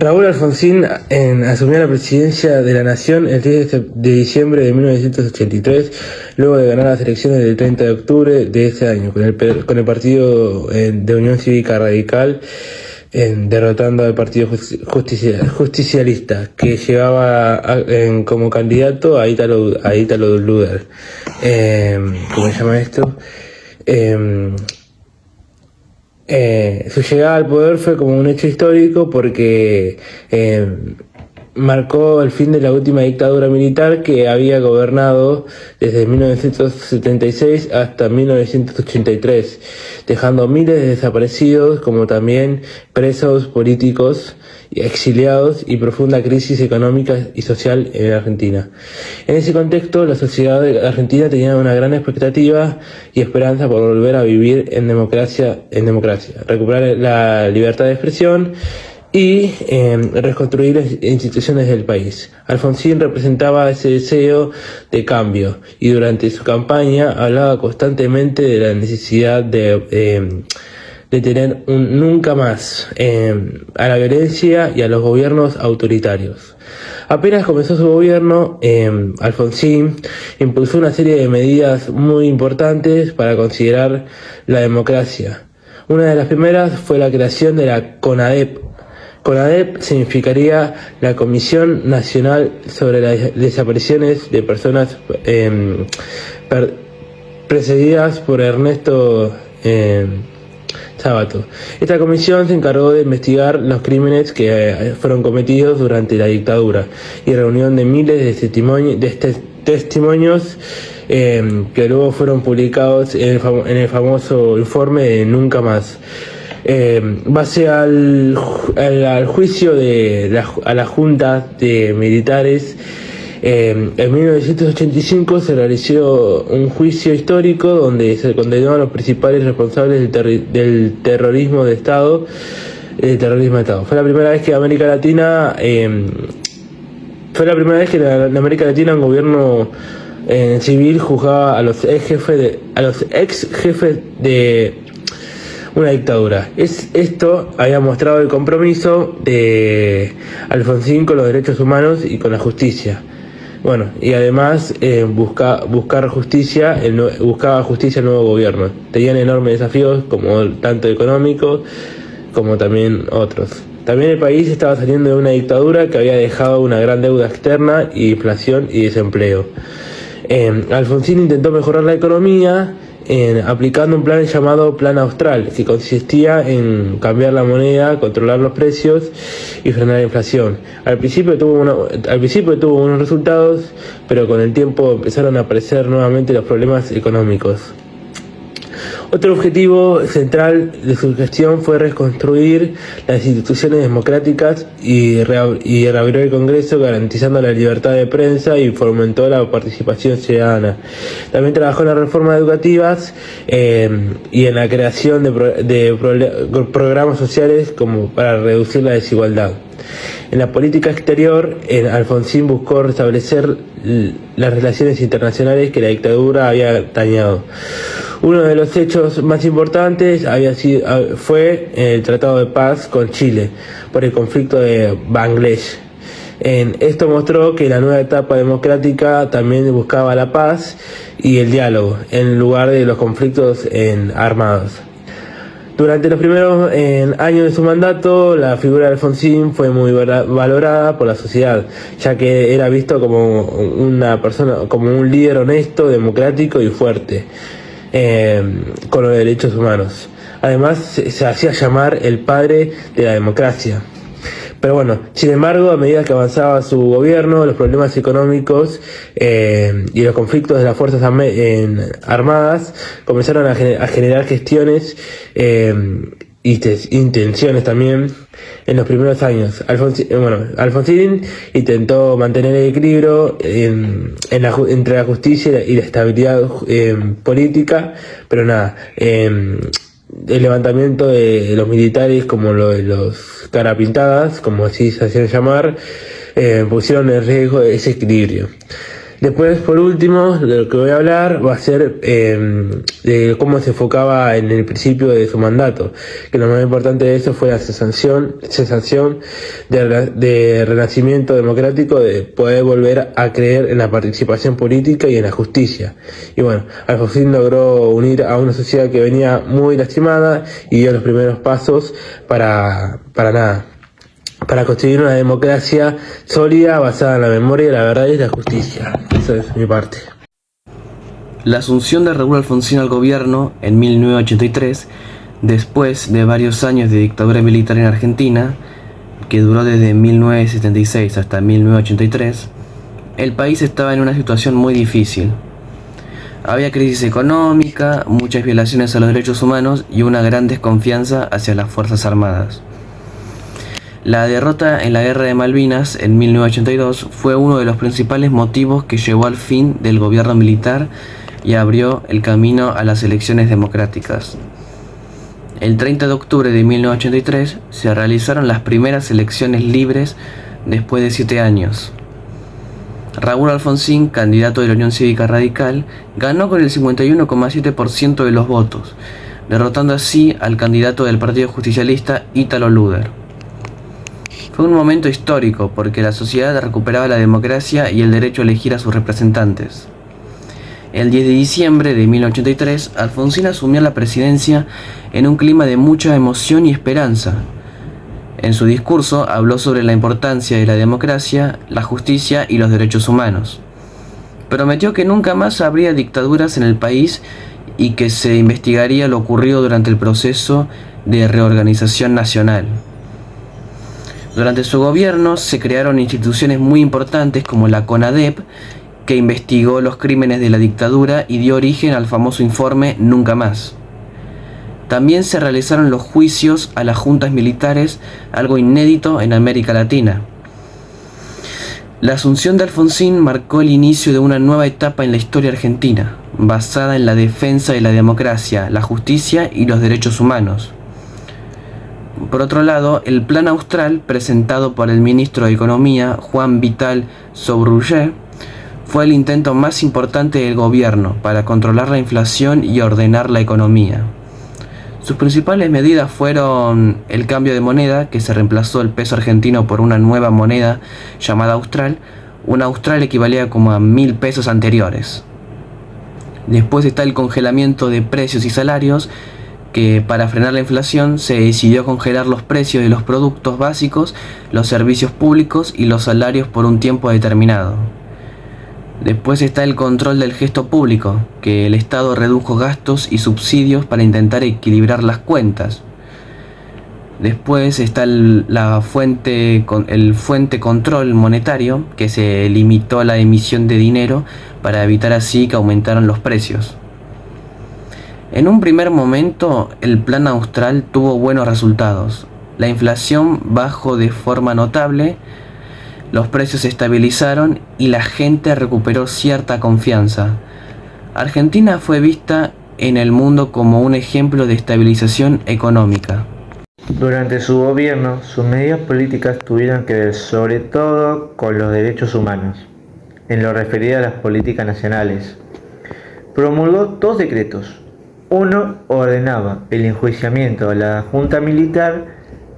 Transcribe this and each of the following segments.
Raúl Alfonsín asumió la presidencia de la Nación el 10 de diciembre de 1983, luego de ganar las elecciones del 30 de octubre de ese año, con el partido de Unión Cívica Radical, derrotando al Partido Justicialista, que llevaba como candidato a Ítalo Luder. ¿Cómo se llama esto? Su llegada al poder fue como un hecho histórico porque marcó el fin de la última dictadura militar que había gobernado desde 1976 hasta 1983, dejando miles de desaparecidos como también presos políticos, exiliados y profunda crisis económica y social en Argentina. En ese contexto, la sociedad argentina tenía una gran expectativa y esperanza por volver a vivir en democracia, recuperar la libertad de expresión y reconstruir las instituciones del país. Alfonsín representaba ese deseo de cambio y durante su campaña hablaba constantemente de la necesidad de tener un nunca más a la violencia y a los gobiernos autoritarios. Apenas comenzó su gobierno, Alfonsín impulsó una serie de medidas muy importantes para considerar la democracia. Una de las primeras fue la creación de la CONADEP. CONADEP significaría la Comisión Nacional sobre las Desapariciones de Personas precedidas por Ernesto Sábato. Esta comisión se encargó de investigar los crímenes que fueron cometidos durante la dictadura y reunión de miles de testimonios que luego fueron publicados en el famoso informe de Nunca Más. Base al juicio a la Junta de Militares, en 1985 se realizó un juicio histórico donde se condenó a los principales responsables del terrorismo de Estado. Fue la primera vez que en América Latina un gobierno civil juzgaba a los ex jefes de una dictadura. Esto había mostrado el compromiso de Alfonsín con los derechos humanos y con la justicia. Bueno, y además buscaba justicia el nuevo gobierno. Tenían enormes desafíos, como tanto económicos como también otros. También el país estaba saliendo de una dictadura que había dejado una gran deuda externa, y inflación y desempleo. Alfonsín intentó mejorar la economía aplicando un plan llamado Plan Austral, que consistía en cambiar la moneda, controlar los precios y frenar la inflación. Al principio tuvo buenos resultados, pero con el tiempo empezaron a aparecer nuevamente los problemas económicos. Otro objetivo central de su gestión fue reconstruir las instituciones democráticas y reabrir el Congreso, garantizando la libertad de prensa, y fomentó la participación ciudadana. También trabajó en las reformas educativas y en la creación de programas sociales como para reducir la desigualdad. En la política exterior, Alfonsín buscó restablecer las relaciones internacionales que la dictadura había dañado. Uno de los hechos más importantes fue el Tratado de Paz con Chile por el conflicto de Bangladesh. Esto mostró que la nueva etapa democrática también buscaba la paz y el diálogo en lugar de los conflictos armados. Durante los primeros años de su mandato, la figura de Alfonsín fue muy valorada por la sociedad, ya que era visto como un líder honesto, democrático y fuerte, con los derechos humanos. Además, se hacía llamar el padre de la democracia. Pero bueno, sin embargo, a medida que avanzaba su gobierno, los problemas económicos y los conflictos de las fuerzas armadas comenzaron a generar gestiones y tensiones también en los primeros años. Alfonsín intentó mantener el equilibrio entre la justicia y la estabilidad política, pero nada. El levantamiento de los militares, como lo de los carapintadas, como así se hacían llamar, pusieron en riesgo ese equilibrio. Después, por último, de lo que voy a hablar va a ser de cómo se enfocaba en el principio de su mandato, que lo más importante de eso fue la cesación de renacimiento democrático, de poder volver a creer en la participación política y en la justicia. Y bueno, Alfonsín logró unir a una sociedad que venía muy lastimada y dio los primeros pasos para construir una democracia sólida basada en la memoria, la verdad y la justicia. Esa es mi parte. La asunción de Raúl Alfonsín al gobierno en 1983, después de varios años de dictadura militar en Argentina, que duró desde 1976 hasta 1983, el país estaba en una situación muy difícil. Había crisis económica, muchas violaciones a los derechos humanos y una gran desconfianza hacia las Fuerzas Armadas. La derrota en la Guerra de Malvinas en 1982 fue uno de los principales motivos que llevó al fin del gobierno militar y abrió el camino a las elecciones democráticas. El 30 de octubre de 1983 se realizaron las primeras elecciones libres después de 7 años. Raúl Alfonsín, candidato de la Unión Cívica Radical, ganó con el 51,7% de los votos, derrotando así al candidato del Partido Justicialista, Ítalo Luder. Fue un momento histórico porque la sociedad recuperaba la democracia y el derecho a elegir a sus representantes. El 10 de diciembre de 1983, Alfonsín asumió la presidencia en un clima de mucha emoción y esperanza. En su discurso habló sobre la importancia de la democracia, la justicia y los derechos humanos. Prometió que nunca más habría dictaduras en el país y que se investigaría lo ocurrido durante el proceso de reorganización nacional. Durante su gobierno se crearon instituciones muy importantes como la CONADEP, que investigó los crímenes de la dictadura y dio origen al famoso informe Nunca Más. También se realizaron los juicios a las juntas militares, algo inédito en América Latina. La asunción de Alfonsín marcó el inicio de una nueva etapa en la historia argentina, basada en la defensa de la democracia, la justicia y los derechos humanos. Por otro lado, el Plan Austral, presentado por el ministro de Economía, Juan Vital Sobrullet, fue el intento más importante del gobierno para controlar la inflación y ordenar la economía. Sus principales medidas fueron el cambio de moneda, que se reemplazó el peso argentino por una nueva moneda llamada Austral. Una Austral equivalía como a 1.000 pesos anteriores. Después está el congelamiento de precios y salarios, que para frenar la inflación se decidió congelar los precios de los productos básicos, los servicios públicos y los salarios por un tiempo determinado. Después está el control del gasto público, que el Estado redujo gastos y subsidios para intentar equilibrar las cuentas. Después está el fuente control monetario, que se limitó la emisión de dinero para evitar así que aumentaran los precios. En un primer momento, el Plan Austral tuvo buenos resultados. La inflación bajó de forma notable, los precios se estabilizaron y la gente recuperó cierta confianza. Argentina fue vista en el mundo como un ejemplo de estabilización económica. Durante su gobierno, sus medidas políticas tuvieron que ver sobre todo con los derechos humanos, en lo referido a las políticas nacionales. Promulgó 2 decretos. Uno ordenaba el enjuiciamiento a la Junta Militar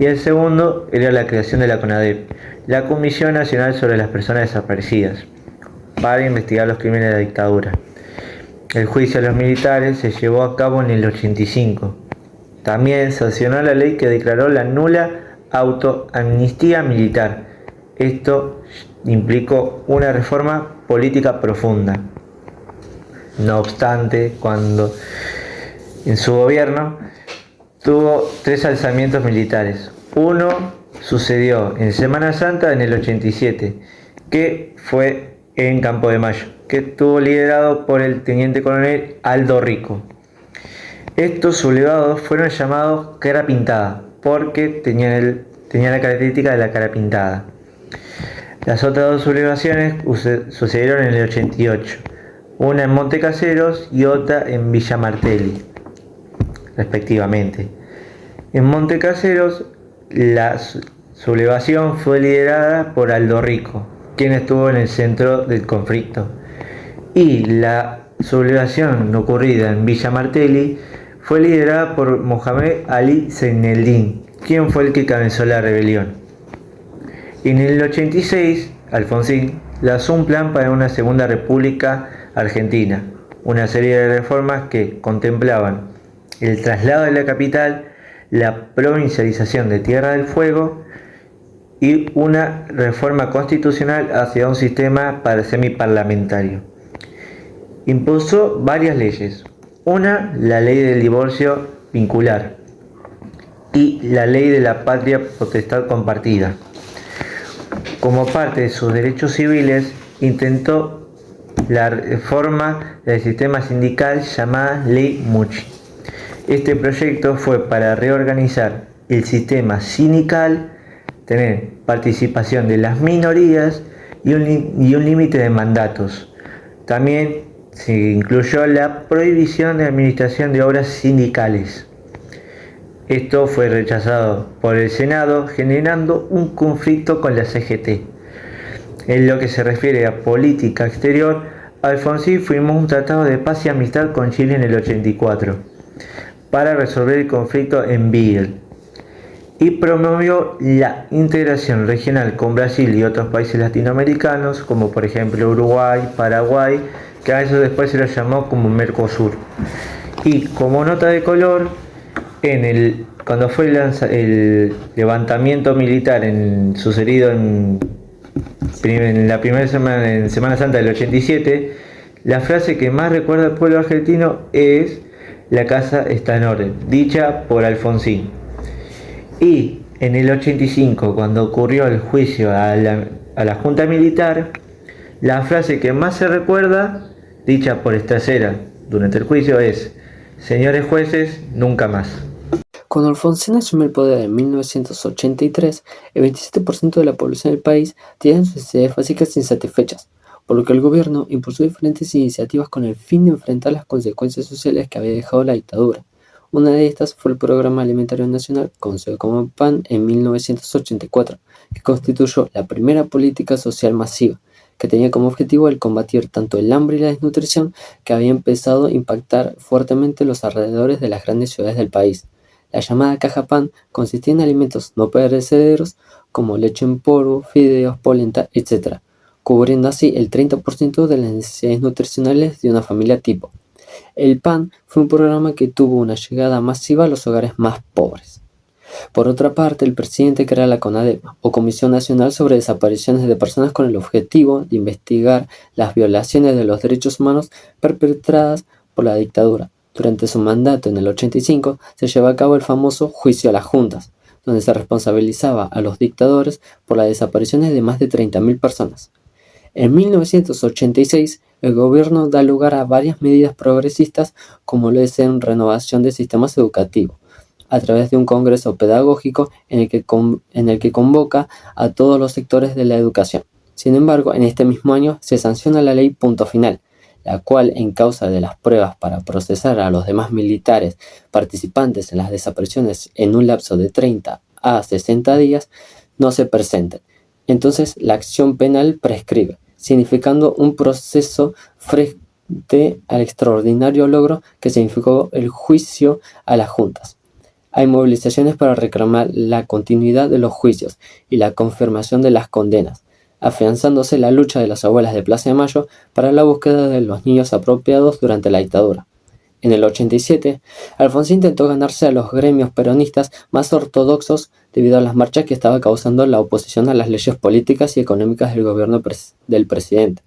y el segundo era la creación de la CONADEP, la Comisión Nacional sobre las Personas Desaparecidas, para investigar los crímenes de la dictadura. El juicio a los militares se llevó a cabo en el 85. También sancionó la ley que declaró la nula autoamnistía militar. Esto implicó una reforma política profunda. No obstante, cuando en su gobierno tuvo 3 alzamientos militares. Uno sucedió en Semana Santa en el 87, que fue en Campo de Mayo, que estuvo liderado por el teniente coronel Aldo Rico. Estos sublevados fueron llamados cara pintada, porque tenían la característica de la cara pintada. Las otras 2 sublevaciones sucedieron en el 88, una en Montecaseros y otra en Villa Martelli, respectivamente. En Montecaseros, la sublevación fue liderada por Aldo Rico, quien estuvo en el centro del conflicto. y la sublevación ocurrida en Villa Martelli fue liderada por Mohamed Ali Zaineldin, quien fue el que comenzó la rebelión. En el 86, Alfonsín lanzó un plan para una segunda república argentina, una serie de reformas que contemplaban el traslado de la capital, la provincialización de Tierra del Fuego y una reforma constitucional hacia un sistema semiparlamentario. Impuso varias leyes. Una, la ley del divorcio vincular y la ley de la patria potestad compartida. Como parte de sus derechos civiles, intentó la reforma del sistema sindical llamada Ley Mucci. Este proyecto fue para reorganizar el sistema sindical, tener participación de las minorías y un límite de mandatos. También se incluyó la prohibición de administración de obras sindicales. Esto fue rechazado por el Senado, generando un conflicto con la CGT. En lo que se refiere a política exterior, Alfonsín firmó un tratado de paz y amistad con Chile en el 84 para resolver el conflicto en Beagle y promovió la integración regional con Brasil y otros países latinoamericanos, como por ejemplo Uruguay, Paraguay, que a eso después se lo llamó como Mercosur. Y como nota de color, cuando fue el levantamiento militar sucedido en la primera semana, en Semana Santa del 87, la frase que más recuerda al pueblo argentino es "la casa está en orden", dicha por Alfonsín. Y en el 85, cuando ocurrió el juicio a la Junta Militar, la frase que más se recuerda, dicha por Estracera durante el juicio, es: "Señores jueces, nunca más". Cuando Alfonsín asumió el poder en 1983, el 27% de la población del país tenía sus necesidades básicas insatisfechas, por lo que el gobierno impulsó diferentes iniciativas con el fin de enfrentar las consecuencias sociales que había dejado la dictadura. Una de estas fue el Programa Alimentario Nacional, conocido como PAN, en 1984, que constituyó la primera política social masiva, que tenía como objetivo el combatir tanto el hambre y la desnutrición que había empezado a impactar fuertemente los alrededores de las grandes ciudades del país. La llamada caja PAN consistía en alimentos no perecederos como leche en polvo, fideos, polenta, etc., cubriendo así el 30% de las necesidades nutricionales de una familia tipo. El PAN fue un programa que tuvo una llegada masiva a los hogares más pobres. Por otra parte, el presidente crea la CONADEP, o Comisión Nacional sobre Desapariciones de Personas, con el objetivo de investigar las violaciones de los derechos humanos perpetradas por la dictadura. Durante su mandato en el 85 se llevó a cabo el famoso Juicio a las Juntas, donde se responsabilizaba a los dictadores por las desapariciones de más de 30.000 personas. En 1986, el gobierno da lugar a varias medidas progresistas, como lo es en renovación de sistemas educativos, a través de un congreso pedagógico en el que convoca a todos los sectores de la educación. Sin embargo, en este mismo año se sanciona la ley Punto Final, la cual, en causa de las pruebas para procesar a los demás militares participantes en las desapariciones en un lapso de 30 a 60 días, no se presenten. Entonces, la acción penal prescribe, significando un proceso frente al extraordinario logro que significó el juicio a las juntas. Hay movilizaciones para reclamar la continuidad de los juicios y la confirmación de las condenas, afianzándose la lucha de las abuelas de Plaza de Mayo para la búsqueda de los niños apropiados durante la dictadura. En el 87, Alfonsín intentó ganarse a los gremios peronistas más ortodoxos debido a las marchas que estaba causando la oposición a las leyes políticas y económicas del gobierno del presidente,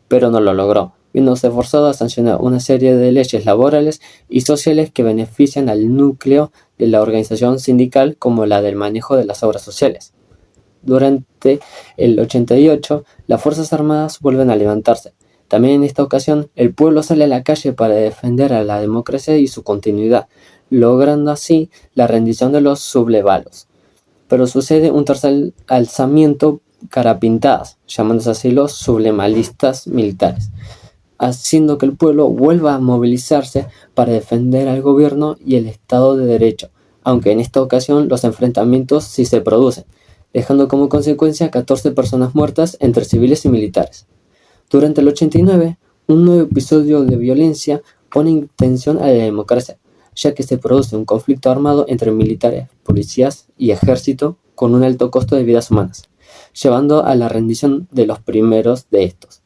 pero no lo logró, viéndose forzado a sancionar una serie de leyes laborales y sociales que benefician al núcleo de la organización sindical, como la del manejo de las obras sociales. Durante el 88, las Fuerzas Armadas vuelven a levantarse. También en esta ocasión, el pueblo sale a la calle para defender a la democracia y su continuidad, logrando así la rendición de los sublevados. Pero sucede un tercer alzamiento carapintadas, llamándose así los sublemalistas militares, haciendo que el pueblo vuelva a movilizarse para defender al gobierno y el Estado de Derecho, aunque en esta ocasión los enfrentamientos sí se producen, dejando como consecuencia 14 personas muertas entre civiles y militares. Durante el 89, Un nuevo episodio de violencia pone en tensión a la democracia, ya que se produce un conflicto armado entre militares, policías y ejército con un alto costo de vidas humanas, llevando a la rendición de los primeros de estos.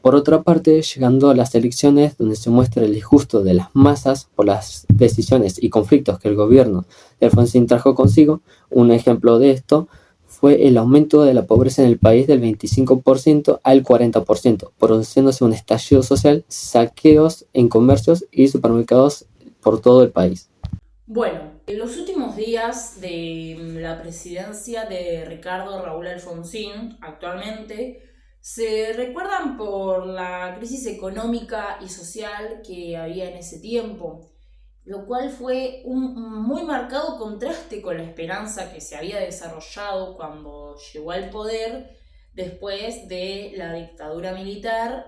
Por otra parte, llegando a las elecciones donde se muestra el disgusto de las masas por las decisiones y conflictos que el gobierno de Alfonsín trajo consigo, un ejemplo de esto fue el aumento de la pobreza en el país del 25% al 40%, produciéndose un estallido social, saqueos en comercios y supermercados por todo el país. Bueno, en los últimos días de la presidencia de Ricardo Raúl Alfonsín, actualmente, se recuerdan por la crisis económica y social que había en ese tiempo, lo cual fue un muy marcado contraste con la esperanza que se había desarrollado cuando llegó al poder después de la dictadura militar.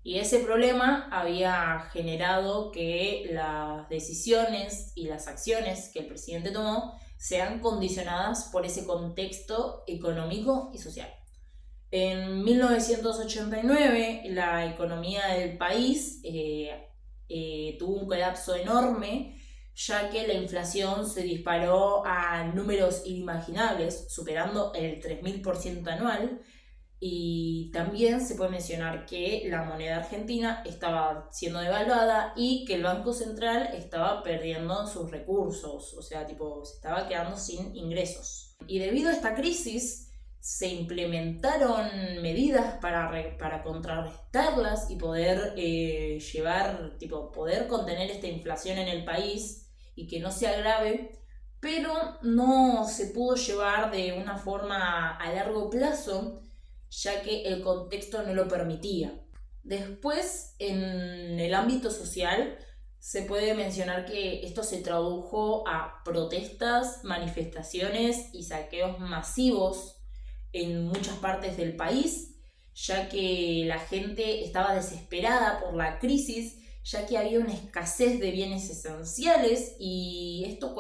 Y ese problema había generado que las decisiones y las acciones que el presidente tomó sean condicionadas por ese contexto económico y social. En 1989 la economía del país tuvo un colapso enorme, ya que la inflación se disparó a números inimaginables, superando el 3000% anual. Y también se puede mencionar que la moneda argentina estaba siendo devaluada y que el Banco Central estaba perdiendo sus recursos, o sea, se estaba quedando sin ingresos. Y debido a esta crisis se implementaron medidas para contrarrestarlas y poder poder contener esta inflación en el país y que no se agrave, pero no se pudo llevar de una forma a largo plazo, ya que el contexto no lo permitía. Después, en el ámbito social, se puede mencionar que esto se tradujo a protestas, manifestaciones y saqueos masivos en muchas partes del país, ya que la gente estaba desesperada por la crisis, ya que había una escasez de bienes esenciales y esto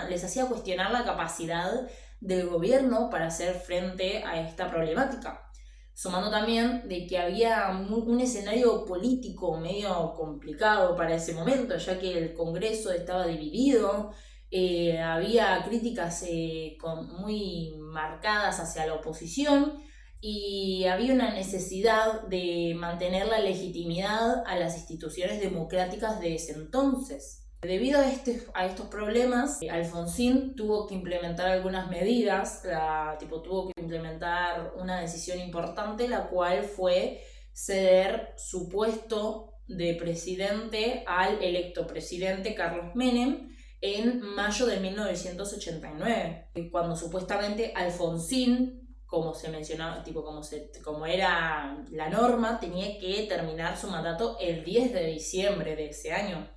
les hacía cuestionar la capacidad del gobierno para hacer frente a esta problemática. Sumando también de que había un escenario político medio complicado para ese momento, ya que el Congreso estaba dividido, había críticas muy marcadas hacia la oposición y había una necesidad de mantener la legitimidad a las instituciones democráticas de ese entonces. Debido a estos problemas, Alfonsín tuvo que implementar algunas medidas, tuvo que implementar una decisión importante, la cual fue ceder su puesto de presidente al electo presidente Carlos Menem en mayo de 1989, cuando supuestamente Alfonsín, como se mencionaba, como era la norma, tenía que terminar su mandato el 10 de diciembre de ese año.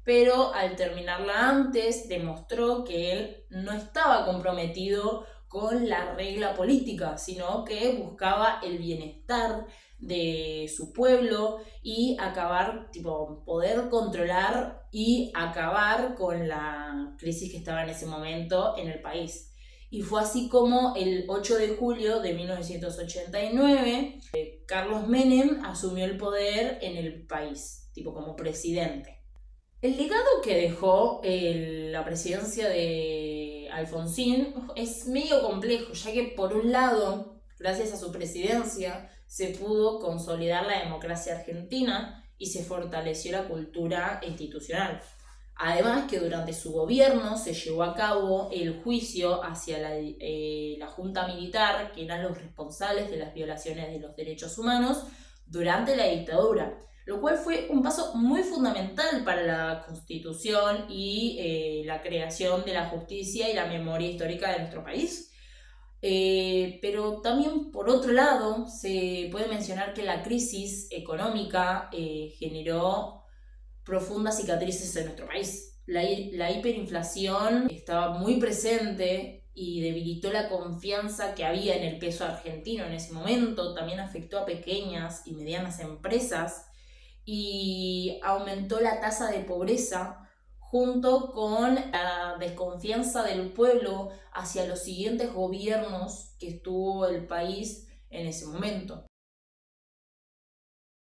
Pero al terminarla antes demostró que él no estaba comprometido con la regla política, sino que buscaba el bienestar de su pueblo y poder controlar y acabar con la crisis que estaba en ese momento en el país. Y fue así como el 8 de julio de 1989, Carlos Menem asumió el poder en el país, como presidente. El legado que dejó la presidencia de Alfonsín es medio complejo, ya que por un lado, gracias a su presidencia, se pudo consolidar la democracia argentina y se fortaleció la cultura institucional. Además que durante su gobierno se llevó a cabo el juicio hacia la Junta Militar, que eran los responsables de las violaciones de los derechos humanos durante la dictadura, lo cual fue un paso muy fundamental para la Constitución y la creación de la justicia y la memoria histórica de nuestro país. Pero también, por otro lado, se puede mencionar que la crisis económica generó profundas cicatrices en nuestro país. La hiperinflación estaba muy presente y debilitó la confianza que había en el peso argentino en ese momento. También afectó a pequeñas y medianas empresas y aumentó la tasa de pobreza junto con la desconfianza del pueblo hacia los siguientes gobiernos que estuvo el país en ese momento.